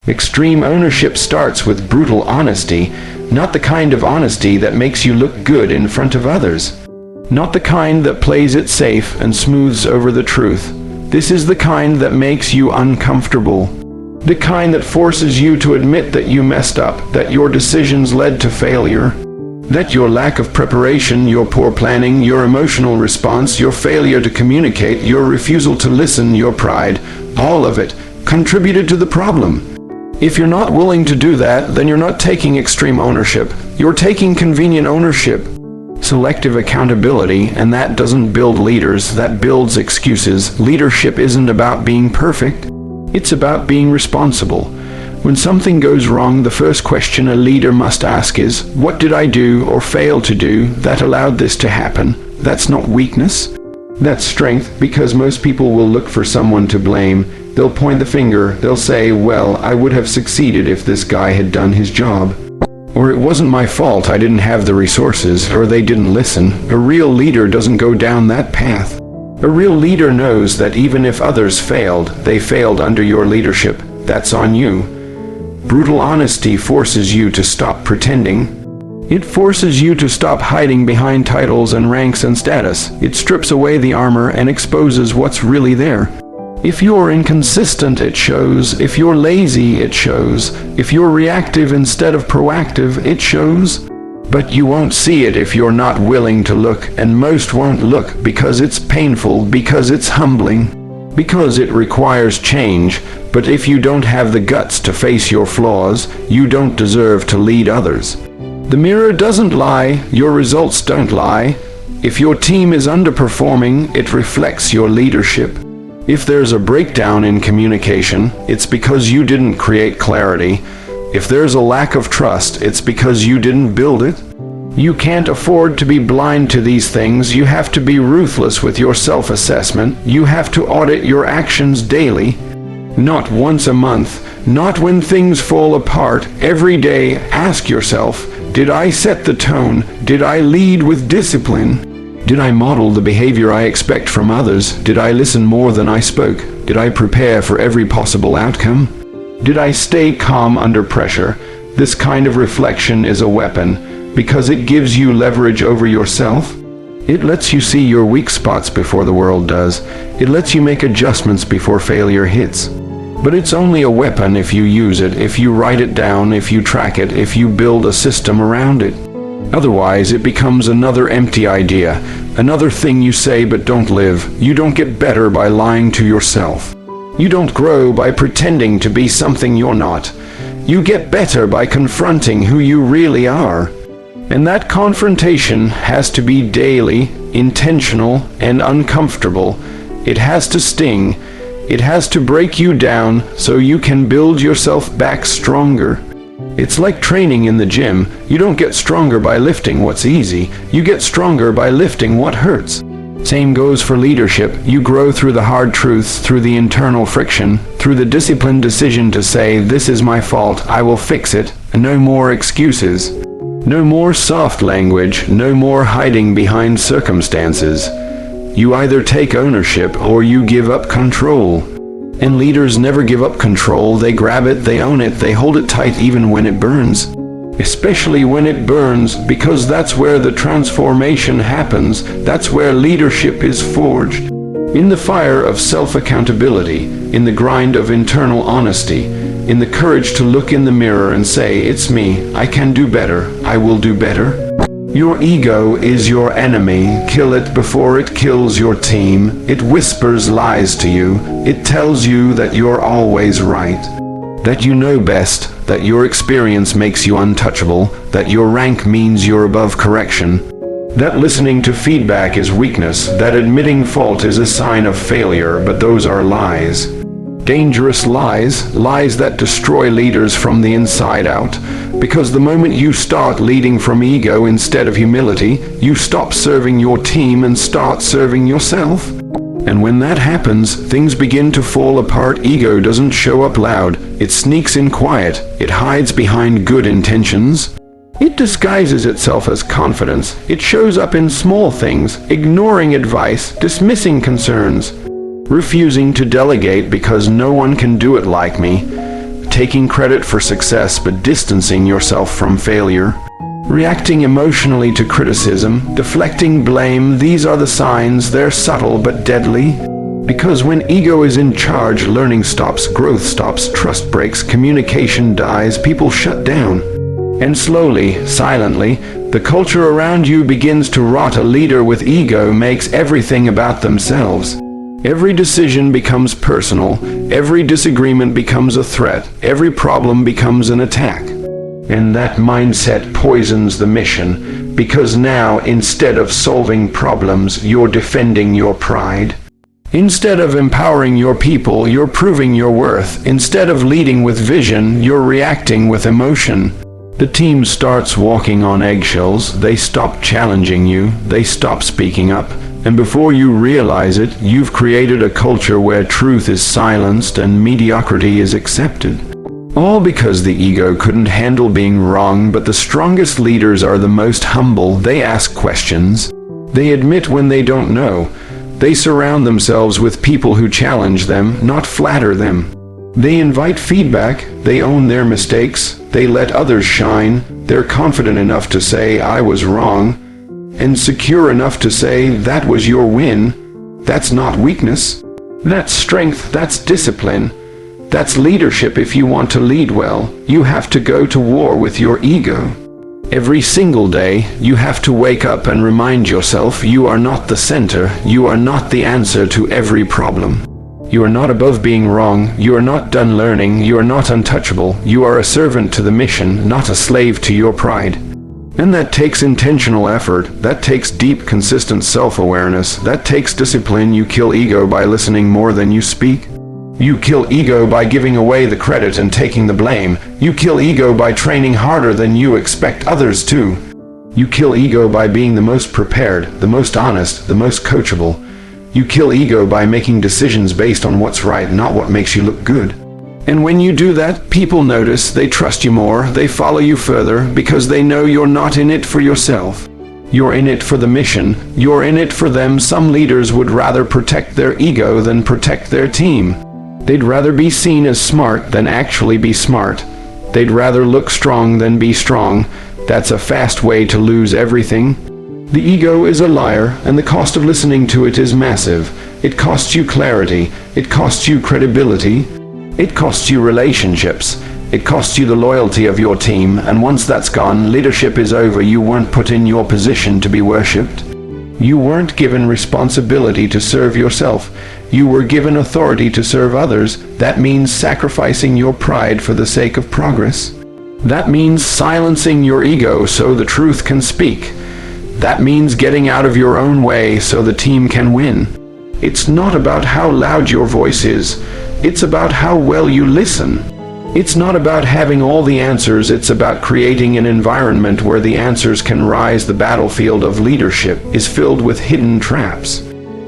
Extreme ownership starts with brutal honesty, not the kind of honesty that makes you look good in front of others. Not the kind that plays it safe and smooths over the truth. This is the kind that makes you uncomfortable. The kind that forces you to admit that you messed up, that your decisions led to failure, that your lack of preparation, your poor planning, your emotional response, your failure to communicate, your refusal to listen, your pride, all of it contributed to the problem. If you're not willing to do that, then you're not taking extreme ownership. You're taking convenient ownership. Selective accountability, and that doesn't build leaders, that builds excuses. Leadership isn't about being perfect. It's about being responsible. When something goes wrong, the first question a leader must ask is, what did I do or fail to do that allowed this to happen? That's not weakness. That's strength, because most people will look for someone to blame. They'll point the finger. They'll say, well, I would have succeeded if this guy had done his job. Or it wasn't my fault, I didn't have the resources, or they didn't listen. A real leader doesn't go down that path. A real leader knows that even if others failed, they failed under your leadership. That's on you. Brutal honesty forces you to stop pretending. It forces you to stop hiding behind titles and ranks and status. It strips away the armor and exposes what's really there. If you're inconsistent, it shows. If you're lazy, it shows. If you're reactive instead of proactive, it shows. But you won't see it if you're not willing to look, and most won't look because it's painful, because it's humbling, because it requires change. But if you don't have the guts to face your flaws, you don't deserve to lead others. The mirror doesn't lie, your results don't lie. If your team is underperforming, it reflects your leadership. If there's a breakdown in communication, it's because you didn't create clarity. If there's a lack of trust, it's because you didn't build it. You can't afford to be blind to these things. You have to be ruthless with your self-assessment. You have to audit your actions daily. Not once a month, not when things fall apart. Every day, ask yourself, did I set the tone? Did I lead with discipline? Did I model the behavior I expect from others? Did I listen more than I spoke? Did I prepare for every possible outcome? Did I stay calm under pressure? This kind of reflection is a weapon because it gives you leverage over yourself. It lets you see your weak spots before the world does. It lets you make adjustments before failure hits. But it's only a weapon if you use it, if you write it down, if you track it, if you build a system around it. Otherwise, it becomes another empty idea, another thing you say but don't live. You don't get better by lying to yourself. You don't grow by pretending to be something you're not. You get better by confronting who you really are. And that confrontation has to be daily, intentional, and uncomfortable. It has to sting. It has to break you down so you can build yourself back stronger. It's like training in the gym. You don't get stronger by lifting what's easy. You get stronger by lifting what hurts. Same goes for leadership. You grow through the hard truths, through the internal friction, through the disciplined decision to say, this is my fault, I will fix it, and no more excuses. No more soft language, no more hiding behind circumstances. You either take ownership or you give up control. And leaders never give up control. They grab it, they own it, they hold it tight even when it burns. Especially when it burns, because that's where the transformation happens. That's where leadership is forged. In the fire of self-accountability, in the grind of internal honesty, in the courage to look in the mirror and say, it's me, I can do better, I will do better. Your ego is your enemy. Kill it before it kills your team. It whispers lies to you. It tells you that you're always right, that you know best, that your experience makes you untouchable, that your rank means you're above correction, that listening to feedback is weakness, that admitting fault is a sign of failure, but those are lies. Dangerous lies, lies that destroy leaders from the inside out. Because the moment you start leading from ego instead of humility, you stop serving your team and start serving yourself. And when that happens, things begin to fall apart. Ego doesn't show up loud. It sneaks in quiet. It hides behind good intentions. It disguises itself as confidence. It shows up in small things, ignoring advice, dismissing concerns, refusing to delegate because no one can do it like me, taking credit for success but distancing yourself from failure, reacting emotionally to criticism, deflecting blame. These are the signs. They're subtle but deadly. Because when ego is in charge, learning stops, growth stops, trust breaks, communication dies, people shut down. And slowly, silently, the culture around you begins to rot. A leader with ego makes everything about themselves. Every decision becomes personal. Every disagreement becomes a threat. Every problem becomes an attack. And that mindset poisons the mission, because now, instead of solving problems, you're defending your pride. Instead of empowering your people, you're proving your worth. Instead of leading with vision, you're reacting with emotion. The team starts walking on eggshells. They stop challenging you. They stop speaking up. And before you realize it, you've created a culture where truth is silenced and mediocrity is accepted. All because the ego couldn't handle being wrong. But the strongest leaders are the most humble. They ask questions. They admit when they don't know. They surround themselves with people who challenge them, not flatter them. They invite feedback. They own their mistakes. They let others shine. They're confident enough to say, "I was wrong," and secure enough to say, "That was your win." That's not weakness. That's strength. That's discipline. That's leadership. If you want to lead well, you have to go to war with your ego. Every single day, you have to wake up and remind yourself you are not the center. You are not the answer to every problem. You are not above being wrong. You are not done learning. You are not untouchable. You are a servant to the mission, not a slave to your pride. And that takes intentional effort. That takes deep, consistent self-awareness. That takes discipline. You kill ego by listening more than you speak. You kill ego by giving away the credit and taking the blame. You kill ego by training harder than you expect others to. You kill ego by being the most prepared, the most honest, the most coachable. You kill ego by making decisions based on what's right, not what makes you look good. And when you do that, people notice, they trust you more, they follow you further, because they know you're not in it for yourself. You're in it for the mission. You're in it for them. Some leaders would rather protect their ego than protect their team. They'd rather be seen as smart than actually be smart. They'd rather look strong than be strong. That's a fast way to lose everything. The ego is a liar, and the cost of listening to it is massive. It costs you clarity. It costs you credibility. It costs you relationships. It costs you the loyalty of your team, and once that's gone, leadership is over. You weren't put in your position to be worshipped. You weren't given responsibility to serve yourself. You were given authority to serve others. That means sacrificing your pride for the sake of progress. That means silencing your ego so the truth can speak. That means getting out of your own way so the team can win. It's not about how loud your voice is. It's about how well you listen. It's not about having all the answers. It's about creating an environment where the answers can rise. The battlefield of leadership is filled with hidden traps.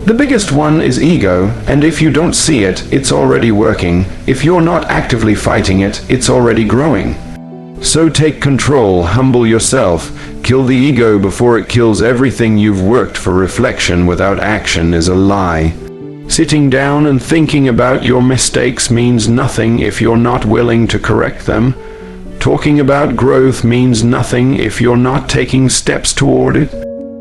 The biggest one is ego, and if you don't see it, it's already working. If you're not actively fighting it, it's already growing. So take control, humble yourself, kill the ego before it kills everything you've worked for. Reflection without action is a lie. Sitting down and thinking about your mistakes means nothing if you're not willing to correct them. Talking about growth means nothing if you're not taking steps toward it.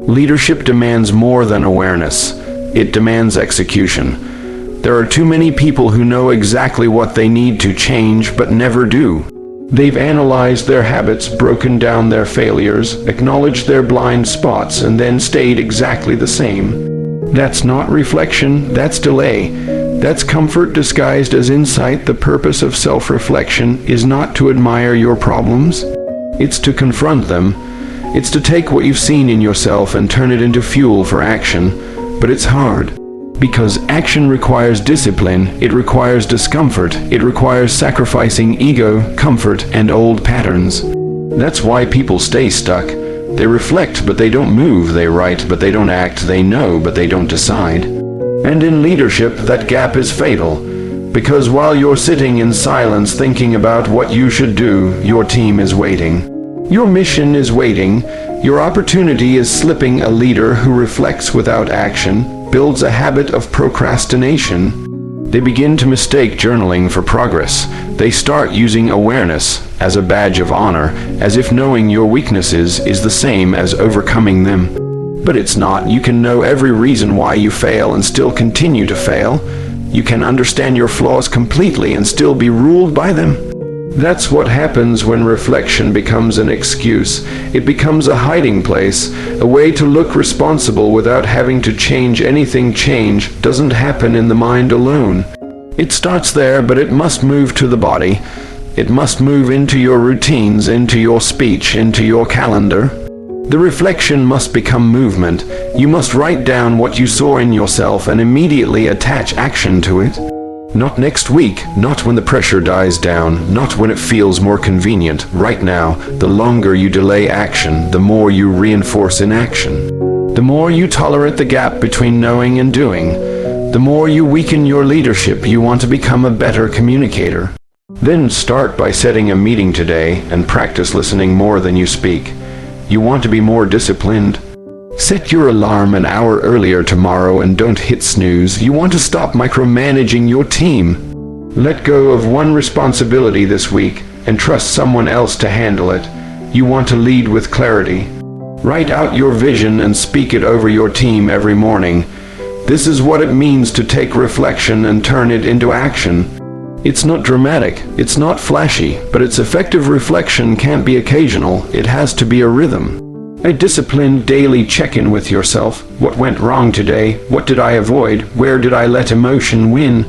Leadership demands more than awareness. It demands execution. There are too many people who know exactly what they need to change but never do. They've analyzed their habits, broken down their failures, acknowledged their blind spots, and then stayed exactly the same. That's not reflection, that's delay. That's comfort disguised as insight. The purpose of self-reflection is not to admire your problems. It's to confront them. It's to take what you've seen in yourself and turn it into fuel for action. But it's hard. Because action requires discipline, it requires discomfort, it requires sacrificing ego, comfort, and old patterns. That's why people stay stuck. They reflect, but they don't move. They write, but they don't act. They know, but they don't decide. And in leadership, that gap is fatal. Because while you're sitting in silence thinking about what you should do, your team is waiting. Your mission is waiting. Your opportunity is slipping. A leader who reflects without action builds a habit of procrastination. They begin to mistake journaling for progress. They start using awareness as a badge of honor, as if knowing your weaknesses is the same as overcoming them. But it's not. You can know every reason why you fail and still continue to fail. You can understand your flaws completely and still be ruled by them. That's what happens when reflection becomes an excuse. It becomes a hiding place, a way to look responsible without having to change anything. Change doesn't happen in the mind alone. It starts there, but it must move to the body. It must move into your routines, into your speech, into your calendar. The reflection must become movement. You must write down what you saw in yourself and immediately attach action to it. Not next week, not when the pressure dies down, not when it feels more convenient. Right now, the longer you delay action, the more you reinforce inaction. The more you tolerate the gap between knowing and doing, the more you weaken your leadership. You want to become a better communicator. Then start by setting a meeting today and practice listening more than you speak. You want to be more disciplined? Set your alarm an hour earlier tomorrow and don't hit snooze. You want to stop micromanaging your team. Let go of one responsibility this week and trust someone else to handle it. You want to lead with clarity. Write out your vision and speak it over your team every morning. This is what it means to take reflection and turn it into action. It's not dramatic, it's not flashy, but its effective reflection can't be occasional. It has to be a rhythm. A disciplined daily check-in with yourself. What went wrong today? What did I avoid? Where did I let emotion win?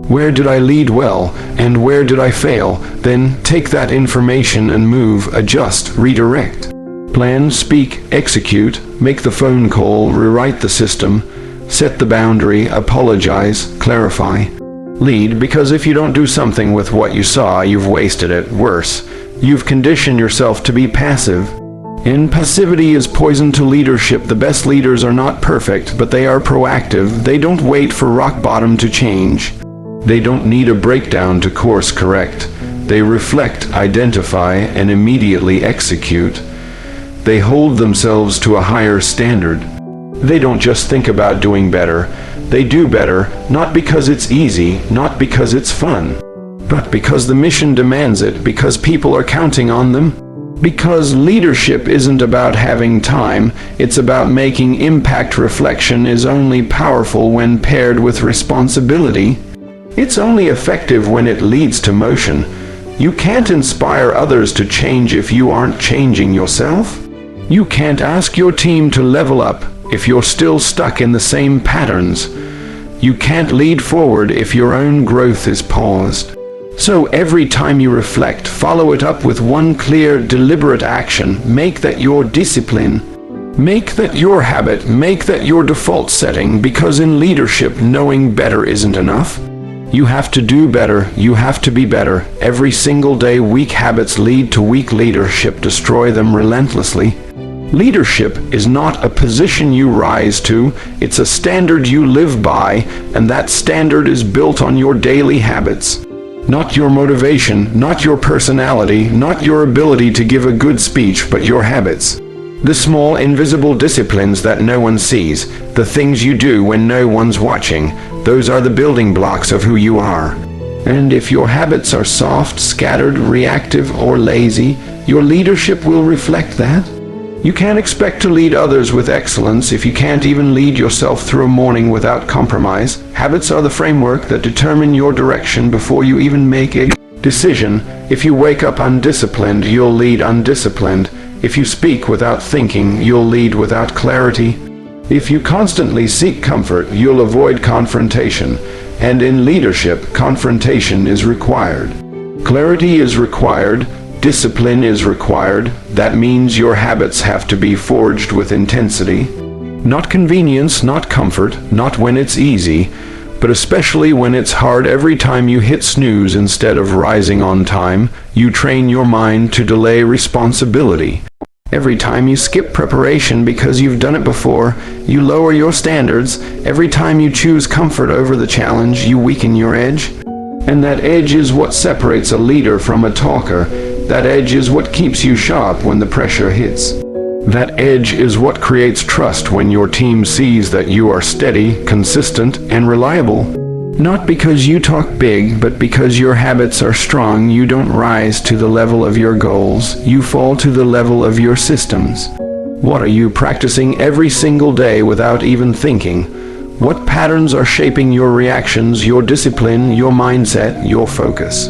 Where did I lead well? And where did I fail? Then take that information and move, adjust, redirect. Plan, speak, execute, make the phone call, rewrite the system, set the boundary, apologize, clarify. Lead, because if you don't do something with what you saw, you've wasted it. Worse, you've conditioned yourself to be passive. And passivity is poison to leadership. The best leaders are not perfect, but they are proactive. They don't wait for rock bottom to change. They don't need a breakdown to course correct. They reflect, identify, and immediately execute. They hold themselves to a higher standard. They don't just think about doing better. They do better, not because it's easy, not because it's fun, but because the mission demands it, because people are counting on them. Because leadership isn't about having time, it's about making impact. Reflection is only powerful when paired with responsibility. It's only effective when it leads to motion. You can't inspire others to change if you aren't changing yourself. You can't ask your team to level up if you're still stuck in the same patterns. You can't lead forward if your own growth is paused. So every time you reflect, follow it up with one clear, deliberate action. Make that your discipline. Make that your habit. Make that your default setting, because in leadership, knowing better isn't enough. You have to do better. You have to be better. Every single day, weak habits lead to weak leadership. Destroy them relentlessly. Leadership is not a position you rise to. It's a standard you live by, and that standard is built on your daily habits. Not your motivation, not your personality, not your ability to give a good speech, but your habits. The small, invisible disciplines that no one sees, the things you do when no one's watching, those are the building blocks of who you are. And if your habits are soft, scattered, reactive, or lazy, your leadership will reflect that. You can't expect to lead others with excellence if you can't even lead yourself through a morning without compromise. Habits are the framework that determine your direction before you even make a decision. If you wake up undisciplined, you'll lead undisciplined. If you speak without thinking, you'll lead without clarity. If you constantly seek comfort, you'll avoid confrontation. And in leadership, confrontation is required. Clarity is required. Discipline is required. That means your habits have to be forged with intensity. Not convenience, not comfort, not when it's easy, but especially when it's hard. Every time you hit snooze instead of rising on time, you train your mind to delay responsibility. Every time you skip preparation because you've done it before, you lower your standards. Every time you choose comfort over the challenge, you weaken your edge. And that edge is what separates a leader from a talker. That edge is what keeps you sharp when the pressure hits. That edge is what creates trust when your team sees that you are steady, consistent, and reliable. Not because you talk big, but because your habits are strong. You don't rise to the level of your goals. You fall to the level of your systems. What are you practicing every single day without even thinking? What patterns are shaping your reactions, your discipline, your mindset, your focus?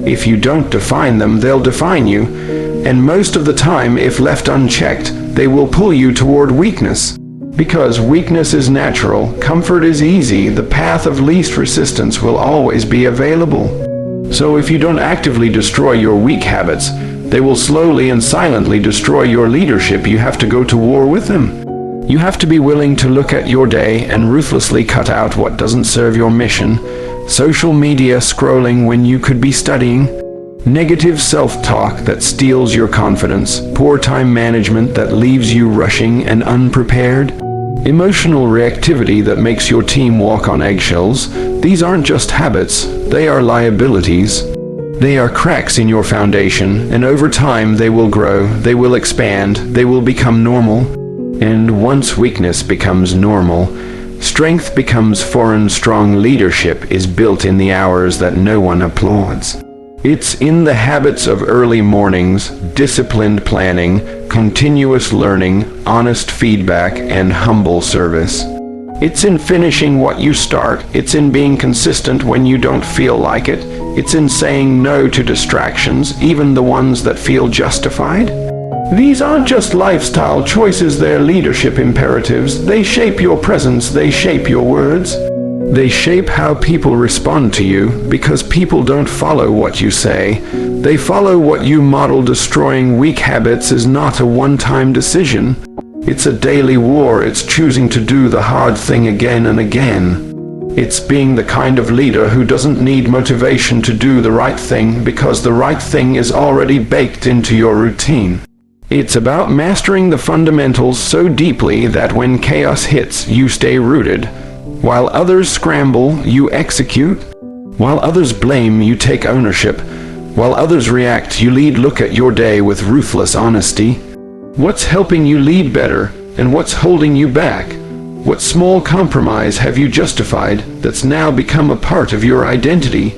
If you don't define them, they'll define you. And most of the time, if left unchecked, they will pull you toward weakness. Because weakness is natural, comfort is easy, the path of least resistance will always be available. So if you don't actively destroy your weak habits, they will slowly and silently destroy your leadership. You have to go to war with them. You have to be willing to look at your day and ruthlessly cut out what doesn't serve your mission. Social media scrolling when you could be studying. Negative self-talk that steals your confidence. Poor time management that leaves you rushing and unprepared. Emotional reactivity that makes your team walk on eggshells. These aren't just habits, they are liabilities. They are cracks in your foundation, and over time they will grow, they will expand, they will become normal. And once weakness becomes normal, strength becomes foreign. Strong leadership is built in the hours that no one applauds. It's in the habits of early mornings, disciplined planning, continuous learning, honest feedback, and humble service. It's in finishing what you start. It's in being consistent when you don't feel like it. It's in saying no to distractions, even the ones that feel justified. These aren't just lifestyle choices, they're leadership imperatives. They shape your presence, they shape your words. They shape how people respond to you, because people don't follow what you say. They follow what you model. Destroying weak habits is not a one-time decision. It's a daily war. It's choosing to do the hard thing again and again. It's being the kind of leader who doesn't need motivation to do the right thing, because the right thing is already baked into your routine. It's about mastering the fundamentals so deeply that when chaos hits, you stay rooted. While others scramble, you execute. While others blame, you take ownership. While others react, you lead. Look at your day with ruthless honesty. What's helping you lead better, and what's holding you back? What small compromise have you justified that's now become a part of your identity?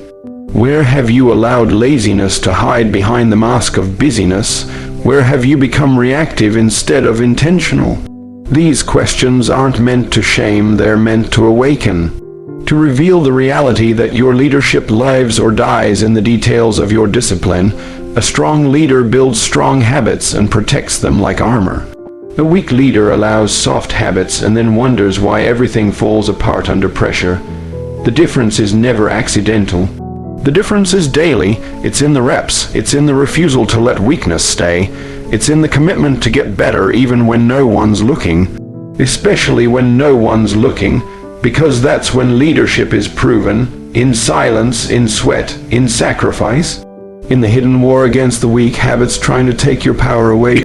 Where have you allowed laziness to hide behind the mask of busyness? Where have you become reactive instead of intentional? These questions aren't meant to shame, they're meant to awaken. To reveal the reality that your leadership lives or dies in the details of your discipline. A strong leader builds strong habits and protects them like armor. A weak leader allows soft habits and then wonders why everything falls apart under pressure. The difference is never accidental. The difference is daily. It's in the reps. It's in the refusal to let weakness stay. It's in the commitment to get better even when no one's looking. Especially when no one's looking, because that's when leadership is proven. In silence, in sweat, in sacrifice. In the hidden war against the weak habits trying to take your power away.